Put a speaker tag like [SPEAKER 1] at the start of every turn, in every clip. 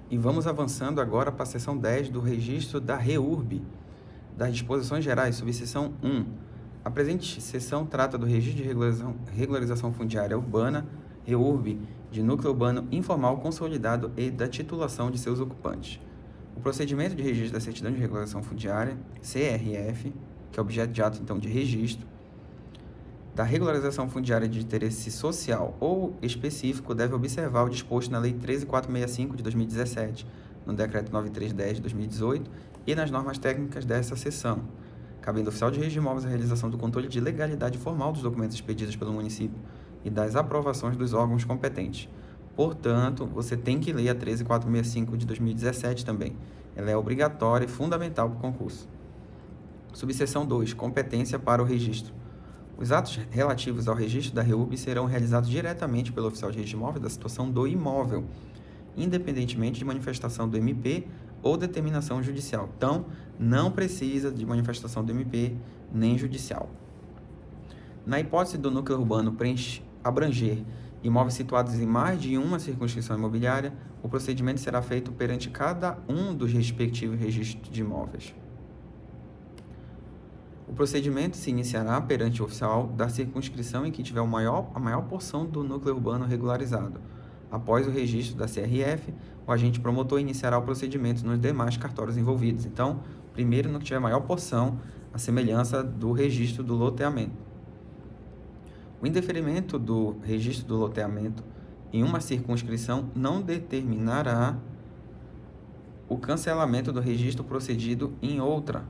[SPEAKER 1] E vamos avançando agora para a seção 10 do registro da REURB, das disposições gerais, subseção 1. A presente seção trata do registro de regularização fundiária urbana, REURB, de núcleo urbano informal consolidado e da titulação de seus ocupantes. O procedimento de registro da certidão de regularização fundiária, CRF, que é objeto de ato, então, de registro, da regularização fundiária de interesse social ou específico deve observar o disposto na Lei 13.465 de 2017, no Decreto 9310 de 2018 e nas normas técnicas dessa seção, cabendo ao oficial de registro de imóveis a realização do controle de legalidade formal dos documentos expedidos pelo município e das aprovações dos órgãos competentes. Portanto, você tem que ler a 13.465 de 2017 também. Ela é obrigatória e fundamental para o concurso. Subseção 2. Competência para o registro. Os atos relativos ao registro da REURB serão realizados diretamente pelo oficial de registro de imóveis da situação do imóvel, independentemente de manifestação do MP ou determinação judicial. Então, não precisa de manifestação do MP nem judicial. Na hipótese do núcleo urbano abranger imóveis situados em mais de uma circunscrição imobiliária, o procedimento será feito perante cada um dos respectivos registros de imóveis. O procedimento se iniciará perante o oficial da circunscrição em que tiver a maior porção do núcleo urbano regularizado. Após o registro da CRF, o agente promotor iniciará o procedimento nos demais cartórios envolvidos. Então, primeiro no que tiver maior porção, a semelhança do registro do loteamento. O indeferimento do registro do loteamento em uma circunscrição não determinará o cancelamento do registro procedido em outra,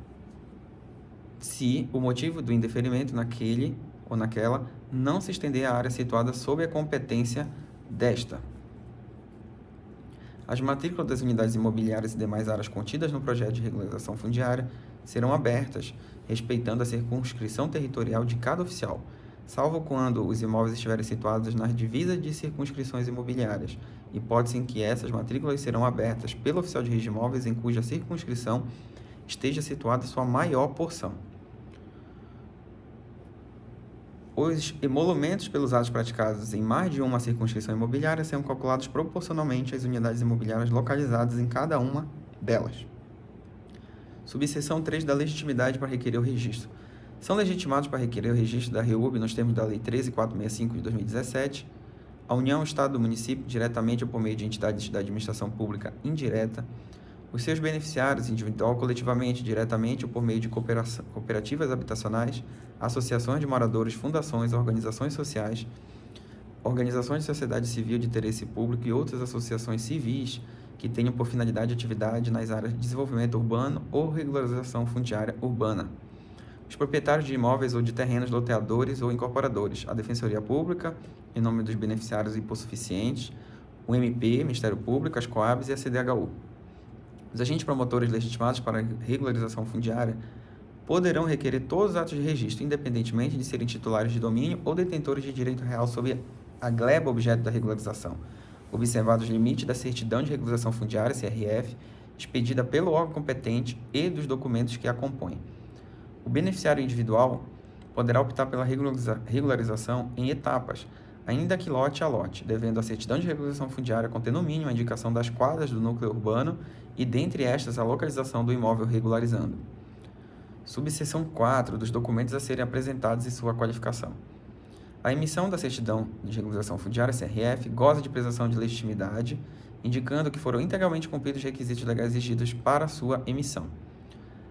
[SPEAKER 1] se o motivo do indeferimento naquele ou naquela não se estender à área situada sob a competência desta. As matrículas das unidades imobiliárias e demais áreas contidas no projeto de regularização fundiária serão abertas, respeitando a circunscrição territorial de cada oficial, salvo quando os imóveis estiverem situados nas divisas de circunscrições imobiliárias, hipótese em que essas matrículas serão abertas pelo oficial de registro de imóveis em cuja circunscrição esteja situada sua maior porção. Os emolumentos pelos atos praticados em mais de uma circunscrição imobiliária serão calculados proporcionalmente às unidades imobiliárias localizadas em cada uma delas. Subseção 3 da legitimidade para requerer o registro. São legitimados para requerer o registro da REURB nos termos da Lei 13.465 de 2017, a União, o Estado e o município, diretamente ou por meio de entidades da administração pública indireta, os seus beneficiários, individual ou coletivamente, diretamente ou por meio de cooperativas habitacionais, associações de moradores, fundações, organizações sociais, organizações de sociedade civil de interesse público e outras associações civis que tenham por finalidade atividade nas áreas de desenvolvimento urbano ou regularização fundiária urbana. Os proprietários de imóveis ou de terrenos, loteadores ou incorporadores, a Defensoria Pública, em nome dos beneficiários hipossuficientes, o MP, Ministério Público, as Coabs e a CDHU. Os agentes promotores legitimados para regularização fundiária poderão requerer todos os atos de registro, independentemente de serem titulares de domínio ou detentores de direito real sobre a gleba objeto da regularização, observados os limites da certidão de regularização fundiária, CRF, expedida pelo órgão competente e dos documentos que a compõem. O beneficiário individual poderá optar pela regularização em etapas, ainda que lote a lote, devendo a certidão de regularização fundiária conter no mínimo a indicação das quadras do núcleo urbano e, dentre estas, a localização do imóvel regularizando. Subseção 4 dos documentos a serem apresentados e sua qualificação. A emissão da certidão de regularização fundiária, CRF, goza de presunção de legitimidade, indicando que foram integralmente cumpridos os requisitos legais exigidos para sua emissão.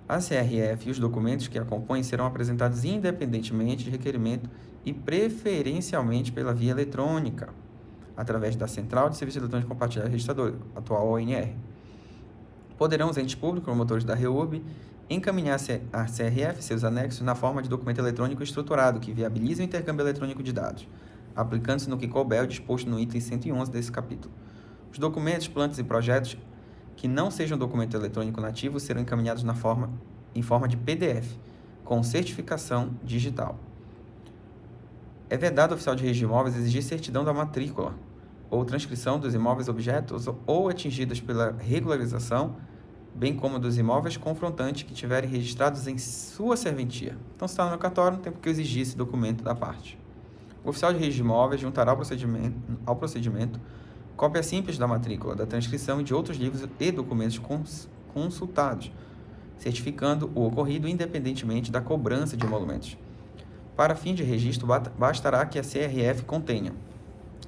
[SPEAKER 1] A CRF e os documentos que a compõem serão apresentados independentemente de requerimento e preferencialmente pela via eletrônica, através da Central de Serviços Eletrônicos Compartilhados Registrador, atual ONR. Poderão os entes públicos, promotores da REURB, encaminhar a CRF e seus anexos na forma de documento eletrônico estruturado que viabilize o intercâmbio eletrônico de dados, aplicando-se no que couber o disposto no item 111 desse capítulo. Os documentos, plantas e projetos que não sejam documento eletrônico nativo serão encaminhados em forma de PDF, com certificação digital. É vedado ao oficial de registro de imóveis exigir certidão da matrícula ou transcrição dos imóveis objetos ou atingidos pela regularização, bem como dos imóveis confrontantes que tiverem registrados em sua serventia. Então, se está no meu cartório, não tem por que exigir esse documento da parte. O oficial de registro de imóveis juntará ao procedimento Cópia simples da matrícula, da transcrição e de outros livros e documentos consultados, certificando o ocorrido independentemente da cobrança de emolumentos. Para fim de registro, bastará que a CRF contenha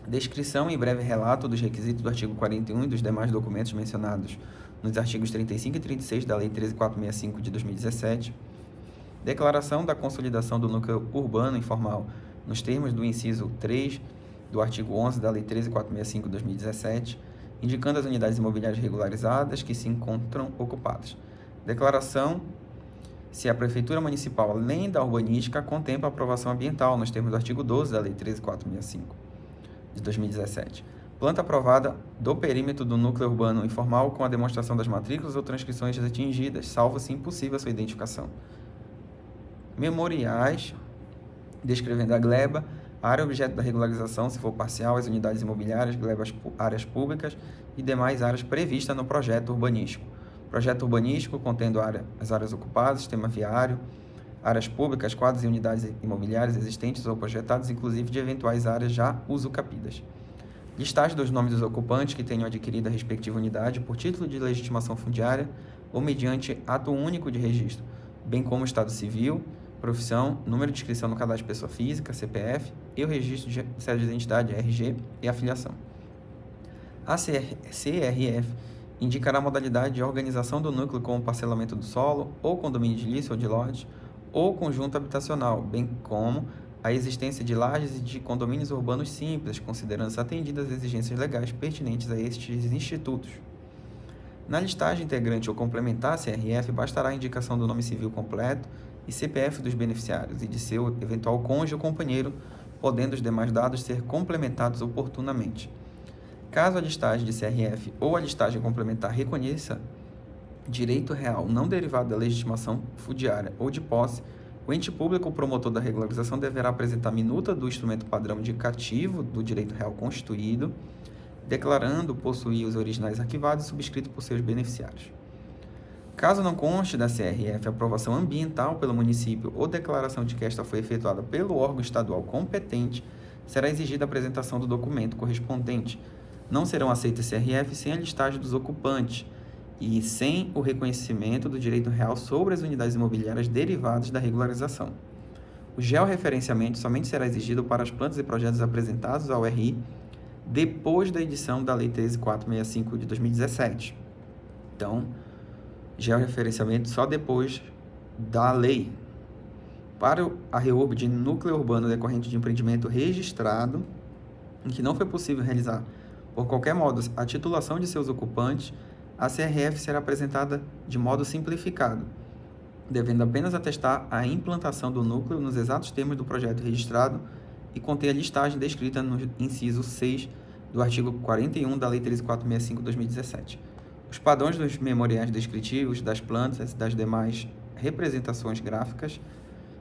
[SPEAKER 1] descrição e breve relato dos requisitos do artigo 41 e dos demais documentos mencionados nos artigos 35 e 36 da Lei 13.465 de 2017, declaração da consolidação do núcleo urbano informal nos termos do inciso 3 do artigo 11 da Lei 13.465 de 2017, indicando as unidades imobiliárias regularizadas que se encontram ocupadas. Declaração se a Prefeitura Municipal, além da urbanística, contempla a aprovação ambiental nos termos do artigo 12 da Lei 13.465 de 2017. Planta aprovada do perímetro do núcleo urbano informal com a demonstração das matrículas ou transcrições atingidas, salvo se impossível a sua identificação. Memoriais descrevendo a gleba, a área objeto da regularização, se for parcial, as unidades imobiliárias, glebas, áreas públicas e demais áreas previstas no projeto urbanístico. Projeto urbanístico contendo as áreas ocupadas, sistema viário, áreas públicas, quadros e unidades imobiliárias existentes ou projetadas, inclusive de eventuais áreas já usucapidas. Listagem dos nomes dos ocupantes que tenham adquirido a respectiva unidade por título de legitimação fundiária ou mediante ato único de registro, bem como estado civil, profissão, número de inscrição no cadastro de pessoa física, CPF, e o registro de cédula de identidade, RG, e a filiação. A CRF indicará a modalidade de organização do núcleo como parcelamento do solo, ou condomínio de edilício ou de lote, ou conjunto habitacional, bem como a existência de lajes e de condomínios urbanos simples, considerando-se atendidas as exigências legais pertinentes a estes institutos. Na listagem integrante ou complementar à CRF, bastará a indicação do nome civil completo e CPF dos beneficiários e de seu eventual cônjuge ou companheiro, podendo os demais dados ser complementados oportunamente. Caso a listagem de CRF ou a listagem complementar reconheça direito real não derivado da legitimação fundiária ou de posse, o ente público ou promotor da regularização deverá apresentar minuta do instrumento padrão indicativo do direito real constituído, declarando possuir os originais arquivados e subscritos por seus beneficiários. Caso não conste da CRF aprovação ambiental pelo município ou declaração de que esta foi efetuada pelo órgão estadual competente, será exigida a apresentação do documento correspondente. Não serão aceitas CRF sem a listagem dos ocupantes e sem o reconhecimento do direito real sobre as unidades imobiliárias derivadas da regularização. O georreferenciamento somente será exigido para as plantas e projetos apresentados ao RI depois da edição da Lei 13.465 de 2017. Então, georreferenciamento só depois da lei. Para a REURB de núcleo urbano decorrente de empreendimento registrado, em que não foi possível realizar, por qualquer modo, a titulação de seus ocupantes, a CRF será apresentada de modo simplificado, devendo apenas atestar a implantação do núcleo nos exatos termos do projeto registrado e conter a listagem descrita no inciso 6 do artigo 41 da Lei 13.465 de 2017. Os padrões dos memoriais descritivos das plantas e das demais representações gráficas,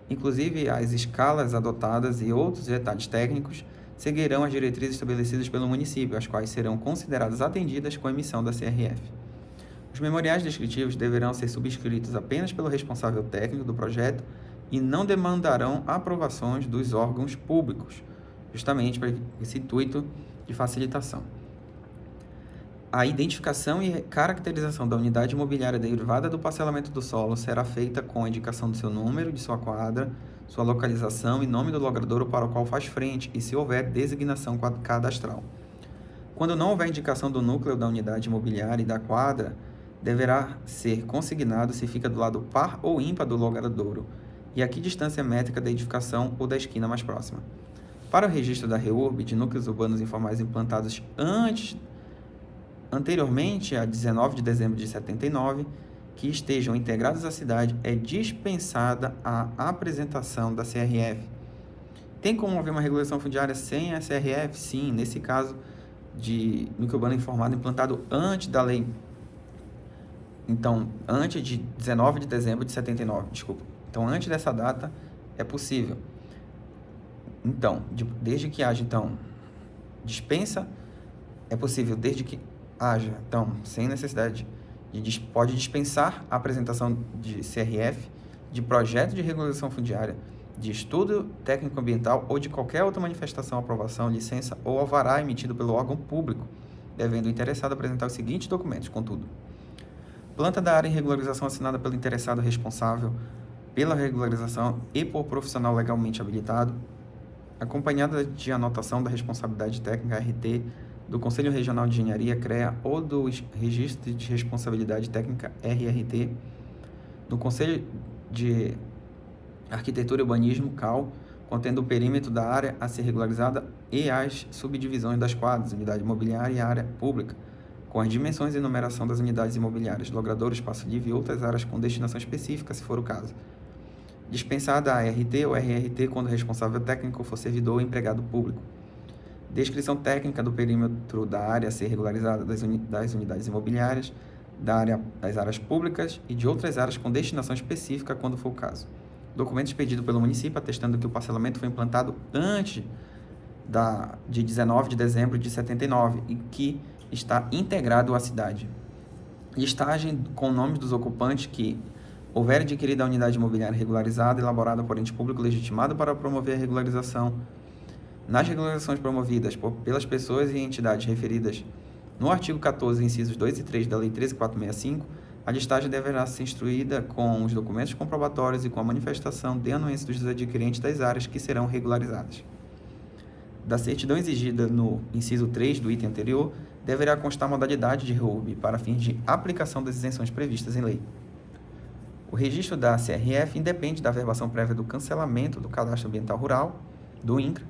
[SPEAKER 1] inclusive as escalas adotadas e outros detalhes técnicos, seguirão as diretrizes estabelecidas pelo município, as quais serão consideradas atendidas com a emissão da CRF. Os memoriais descritivos deverão ser subscritos apenas pelo responsável técnico do projeto e não demandarão aprovações dos órgãos públicos, justamente para esse intuito de facilitação. A identificação e caracterização da unidade imobiliária derivada do parcelamento do solo será feita com a indicação do seu número, de sua quadra, sua localização e nome do logradouro para o qual faz frente e, se houver, designação cadastral. Quando não houver indicação do núcleo da unidade imobiliária e da quadra, deverá ser consignado se fica do lado par ou ímpar do logradouro e a que distância métrica da edificação ou da esquina mais próxima. Para o registro da REURB de núcleos urbanos informais implantados anteriormente a 19 de dezembro de 79, que estejam integrados à cidade, é dispensada a apresentação da CRF. Tem como haver uma regulação fundiária sem a CRF? Sim, nesse caso de núcleo urbano informado implantado antes da lei. Então, antes de 19 de dezembro de 79, desculpa. Então, antes dessa data, é possível. Então, desde que haja, dispensa, é possível, desde que haja, sem necessidade, pode dispensar a apresentação de CRF, de projeto de regularização fundiária, de estudo técnico-ambiental ou de qualquer outra manifestação, aprovação, licença ou alvará emitido pelo órgão público, devendo o interessado apresentar os seguintes documentos, contudo: planta da área em regularização assinada pelo interessado responsável pela regularização e por profissional legalmente habilitado, acompanhada de anotação da responsabilidade técnica RT do Conselho Regional de Engenharia CREA ou do Registro de Responsabilidade Técnica RRT do Conselho de Arquitetura e Urbanismo CAU, contendo o perímetro da área a ser regularizada e as subdivisões das quadras, unidade imobiliária e área pública, com as dimensões e numeração das unidades imobiliárias, logrador, espaço livre e outras áreas com destinação específica, se for o caso. Dispensada a ART ou RRT quando o responsável técnico for servidor ou empregado público. Descrição técnica do perímetro da área a ser regularizada das unidades imobiliárias, das áreas públicas e de outras áreas com destinação específica, quando for o caso. Documento expedido pelo município atestando que o parcelamento foi implantado antes de 19 de dezembro de 79 e que está integrado à cidade. Listagem com nomes dos ocupantes que houver adquirido a unidade imobiliária regularizada, elaborada por ente público legitimado para promover a regularização. Nas regularizações promovidas pelas pessoas e entidades referidas no artigo 14, incisos 2 e 3 da Lei 13.465, a listagem deverá ser instruída com os documentos comprobatórios e com a manifestação de anuência dos adquirentes das áreas que serão regularizadas. Da certidão exigida no inciso 3 do item anterior, deverá constar a modalidade de REURB para fins de aplicação das isenções previstas em lei. O registro da CRF independe da averbação prévia do cancelamento do Cadastro Ambiental Rural, do INCRA,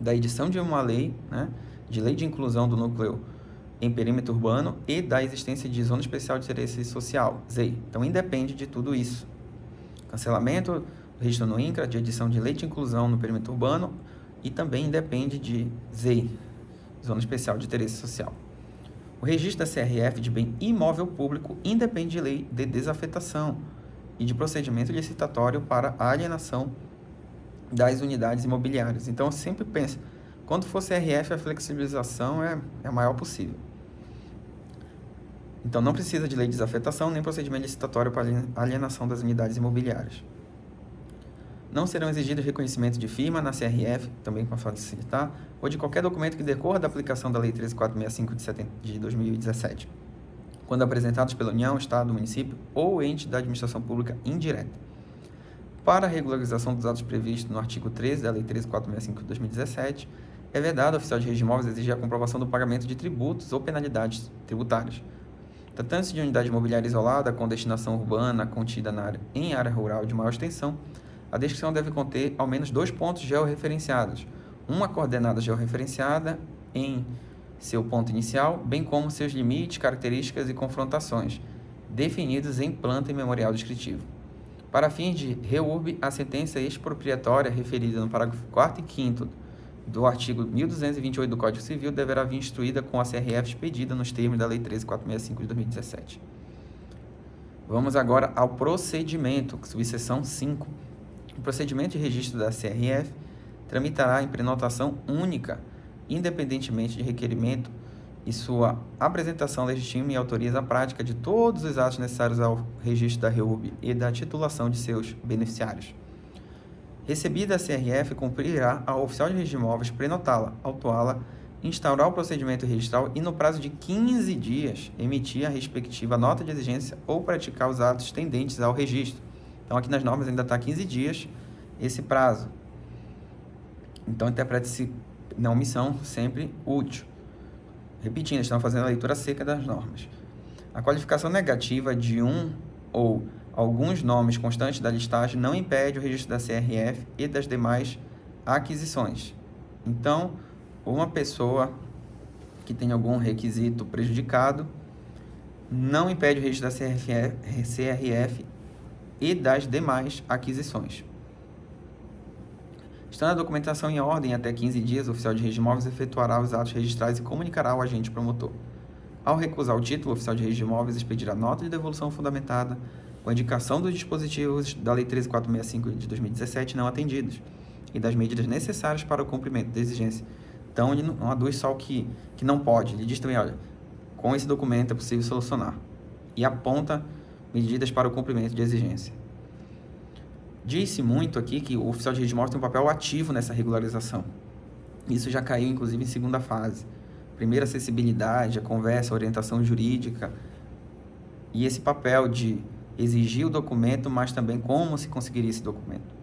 [SPEAKER 1] da edição de uma lei, de lei de inclusão do núcleo em perímetro urbano e da existência de Zona Especial de Interesse Social, ZEI. Então, independe de tudo isso. Cancelamento, registro no INCRA, de edição de lei de inclusão no perímetro urbano e também independe de ZEI, Zona Especial de Interesse Social. O registro da CRF de bem imóvel público independe de lei de desafetação e de procedimento licitatório para a alienação das unidades imobiliárias. Então, eu sempre penso, quando for CRF, a flexibilização é a maior possível. Então, não precisa de lei de desafetação nem procedimento licitatório para alienação das unidades imobiliárias. Não serão exigidos reconhecimentos de firma na CRF, também para facilitar, ou de qualquer documento que decorra da aplicação da Lei 13.465 de 2017, quando apresentados pela União, Estado, Município ou ente da administração pública indireta. Para a regularização dos atos previstos no artigo 13 da Lei 13.465 de 2017, é vedado ao oficial de registro de imóveis exigir a comprovação do pagamento de tributos ou penalidades tributárias. Tratando-se de unidade imobiliária isolada com destinação urbana contida em área rural de maior extensão, a descrição deve conter ao menos 2 pontos georreferenciados, uma coordenada georreferenciada em seu ponto inicial, bem como seus limites, características e confrontações, definidos em planta e memorial descritivo. Para fins de REURB, a sentença expropriatória referida no parágrafo 4º e 5º do artigo 1228 do Código Civil deverá vir instruída com a CRF expedida nos termos da Lei 13.465 de 2017. Vamos agora ao procedimento, subseção 5. O procedimento de registro da CRF tramitará em prenotação única, independentemente de requerimento, e sua apresentação legitima e autoriza a prática de todos os atos necessários ao registro da REURB e da titulação de seus beneficiários. Recebida a CRF, cumprirá ao oficial de registro de imóveis prenotá-la, autuá-la, instaurar o procedimento registral e, no prazo de 15 dias, emitir a respectiva nota de exigência ou praticar os atos tendentes ao registro. Então, aqui nas normas ainda está 15 dias esse prazo. Então, interprete-se na omissão sempre útil. Repetindo, estamos fazendo a leitura seca das normas. A qualificação negativa de um ou alguns nomes constantes da listagem não impede o registro da CRF e das demais aquisições. Então, uma pessoa que tem algum requisito prejudicado não impede o registro da CRF e das demais aquisições. Estando a documentação em ordem até 15 dias, o oficial de registro de imóveis efetuará os atos registrais e comunicará ao agente promotor. Ao recusar o título, o oficial de registro de imóveis expedirá nota de devolução fundamentada com a indicação dos dispositivos da Lei 13.465 de 2017 não atendidos e das medidas necessárias para o cumprimento da exigência. Então, ele não aduz só o que não pode. Ele diz também, olha, com esse documento é possível solucionar. E aponta medidas para o cumprimento de exigência. Disse muito aqui que o oficial de registro de imóveis tem um papel ativo nessa regularização. Isso já caiu, inclusive, em segunda fase. primeira acessibilidade, a conversa, a orientação jurídica e esse papel de exigir o documento, mas também como se conseguiria esse documento.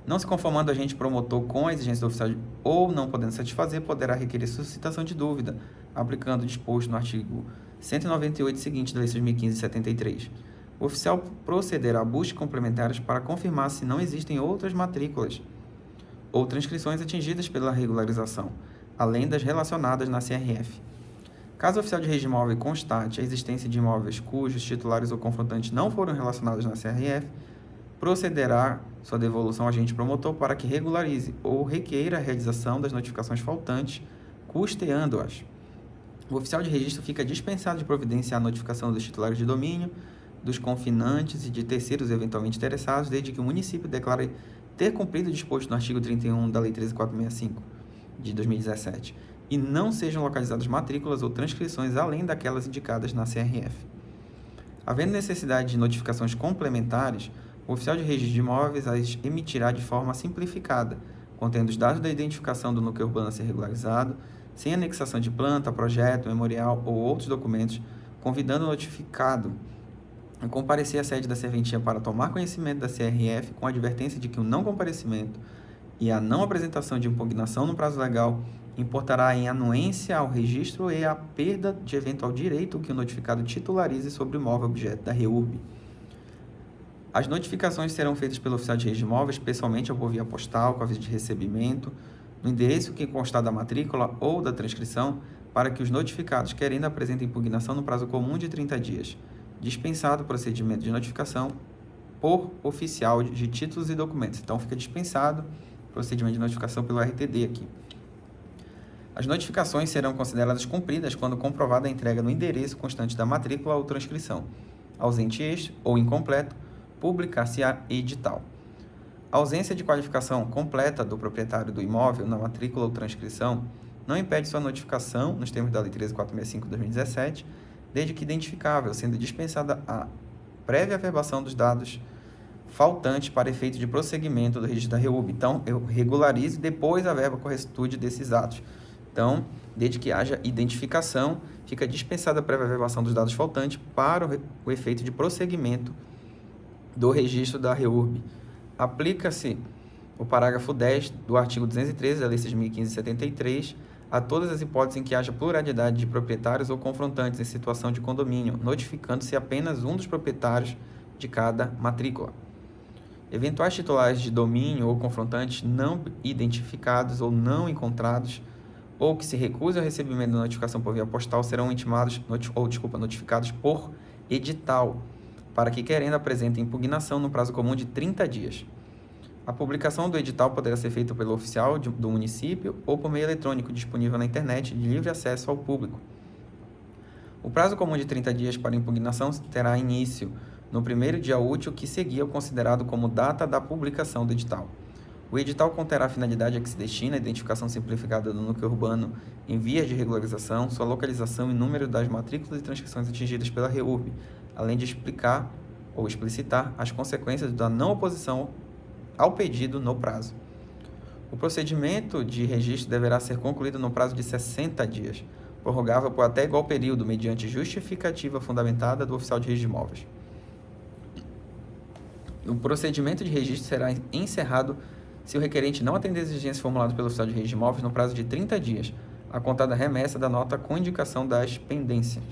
[SPEAKER 1] Não se conformando o agente promotor com a exigência do oficial ou não podendo satisfazer, poderá requerer suscitação de dúvida, aplicando o disposto no artigo 198 seguinte da Lei 6.015/73. O oficial procederá a buscas complementares para confirmar se não existem outras matrículas ou transcrições atingidas pela regularização, além das relacionadas na CRF. Caso o oficial de registro de imóvel constate a existência de imóveis cujos titulares ou confrontantes não foram relacionados na CRF, procederá sua devolução ao agente promotor para que regularize ou requeira a realização das notificações faltantes, custeando-as. O oficial de registro fica dispensado de providenciar a notificação dos titulares de domínio, dos confinantes e de terceiros eventualmente interessados, desde que o município declare ter cumprido o disposto no artigo 31 da Lei 13.465, de 2017, e não sejam localizadas matrículas ou transcrições além daquelas indicadas na CRF. Havendo necessidade de notificações complementares, o oficial de registro de imóveis as emitirá de forma simplificada, contendo os dados da identificação do núcleo urbano a ser regularizado, sem anexação de planta, projeto, memorial ou outros documentos, convidando o notificado a comparecer à sede da serventia para tomar conhecimento da CRF, com a advertência de que o não comparecimento e a não apresentação de impugnação no prazo legal importará em anuência ao registro e a perda de eventual direito que o notificado titularize sobre o imóvel objeto da REURB. As notificações serão feitas pelo oficial de registro de imóveis, pessoalmente ou por via postal, com aviso de recebimento, no endereço que constar da matrícula ou da transcrição, para que os notificados querendo apresentem impugnação no prazo comum de 30 dias, dispensado o procedimento de notificação por oficial de títulos e documentos. Então, fica dispensado o procedimento de notificação pelo RTD aqui. As notificações serão consideradas cumpridas quando comprovada a entrega no endereço constante da matrícula ou transcrição. Ausente este ou incompleto, publicar-se-á edital. A ausência de qualificação completa do proprietário do imóvel na matrícula ou transcrição não impede sua notificação nos termos da Lei 13.465/2017, desde que identificável, sendo dispensada a prévia averbação dos dados faltantes para efeito de prosseguimento do registro da REURB. Então, eu regularizo depois a verba corretude desses atos. Então, desde que haja identificação, fica dispensada a prévia averbação dos dados faltantes para o efeito de prosseguimento do registro da REURB. Aplica-se o parágrafo 10 do artigo 213 da Lei 6.015/73 a todas as hipóteses em que haja pluralidade de proprietários ou confrontantes em situação de condomínio, notificando-se apenas um dos proprietários de cada matrícula. Eventuais titulares de domínio ou confrontantes não identificados ou não encontrados, ou que se recusem ao recebimento da notificação por via postal, serão notificados por edital, para que querendo apresentem impugnação no prazo comum de 30 dias. A publicação do edital poderá ser feita pelo oficial do município ou por meio eletrônico disponível na internet de livre acesso ao público. O prazo comum de 30 dias para impugnação terá início no primeiro dia útil que seguir o considerado como data da publicação do edital. O edital conterá a finalidade a que se destina a identificação simplificada do núcleo urbano em vias de regularização, sua localização e número das matrículas e transcrições atingidas pela REURB, além de explicar ou explicitar as consequências da não oposição ao pedido no prazo. O procedimento de registro deverá ser concluído no prazo de 60 dias, prorrogável por até igual período, mediante justificativa fundamentada do oficial de registro de imóveis. O procedimento de registro será encerrado se o requerente não atender as exigências formuladas pelo oficial de registro de imóveis no prazo de 30 dias, a contar da remessa da nota com indicação das pendências.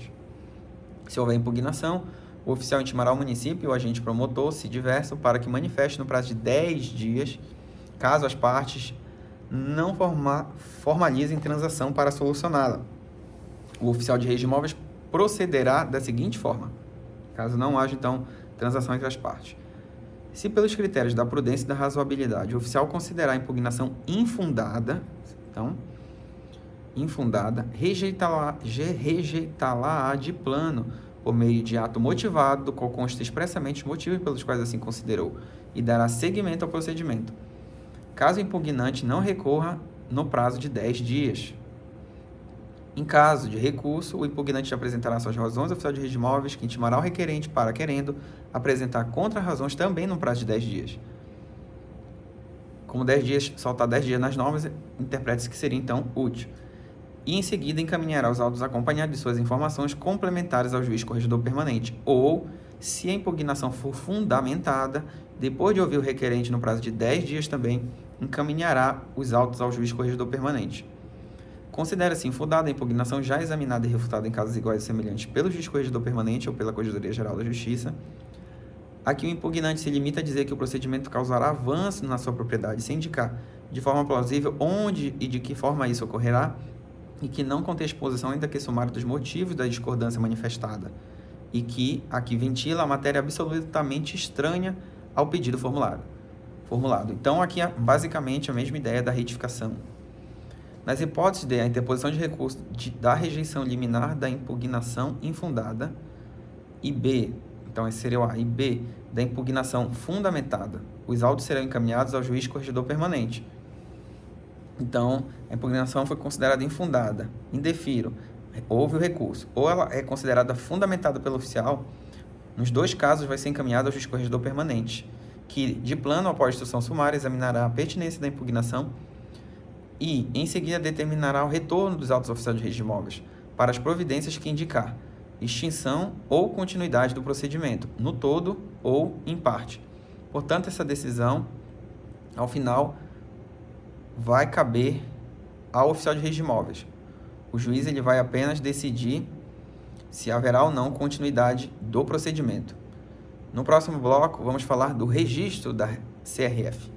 [SPEAKER 1] Se houver impugnação, o oficial intimará o município e o agente promotor, se diverso, para que manifeste no prazo de 10 dias, caso as partes não formalizem transação para solucioná-la. O oficial de registro de imóveis procederá da seguinte forma, caso não haja, então, transação entre as partes. Se pelos critérios da prudência e da razoabilidade o oficial considerar a impugnação infundada, rejeitá-la de plano, por meio de ato motivado, do qual consta expressamente os motivos pelos quais assim considerou, e dará seguimento ao procedimento. Caso o impugnante não recorra no prazo de 10 dias. Em caso de recurso, o impugnante apresentará suas razões ao oficial de registro de imóveis, que intimará o requerente para, querendo, apresentar contra-razões também no prazo de 10 dias. Como 10 dias, saltar 10 dias nas normas, interprete-se que seria, então, útil. e em seguida encaminhará os autos acompanhados de suas informações complementares ao juiz corregedor permanente, ou, se a impugnação for fundamentada, depois de ouvir o requerente no prazo de 10 dias também, encaminhará os autos ao juiz corregedor permanente. Considera-se infundada a impugnação já examinada e refutada em casos iguais e semelhantes pelo juiz corregedor permanente ou pela Corregedoria Geral da Justiça. Aqui o impugnante se limita a dizer que o procedimento causará avanço na sua propriedade, sem indicar de forma plausível onde e de que forma isso ocorrerá, e que não contém exposição ainda que sumário dos motivos da discordância manifestada, e que aqui ventila a matéria absolutamente estranha ao pedido formulado. Então, aqui é basicamente a mesma ideia da retificação. Nas hipóteses de a interposição de recurso da rejeição liminar da impugnação infundada, e B, então esse seria o A, e B, da impugnação fundamentada, os autos serão encaminhados ao juiz corregedor permanente. Então, a impugnação foi considerada infundada, indefiro, houve o recurso, ou ela é considerada fundamentada pelo oficial, nos dois casos vai ser encaminhada ao juiz corregedor permanente, que, de plano, após instrução sumária, examinará a pertinência da impugnação e, em seguida, determinará o retorno dos autos oficiais de registro de imóveis para as providências que indicar extinção ou continuidade do procedimento, no todo ou em parte. Portanto, essa decisão, ao final, vai caber ao oficial de registro de imóveis. O juiz ele vai apenas decidir se haverá ou não continuidade do procedimento. No próximo bloco, vamos falar do registro da CRF.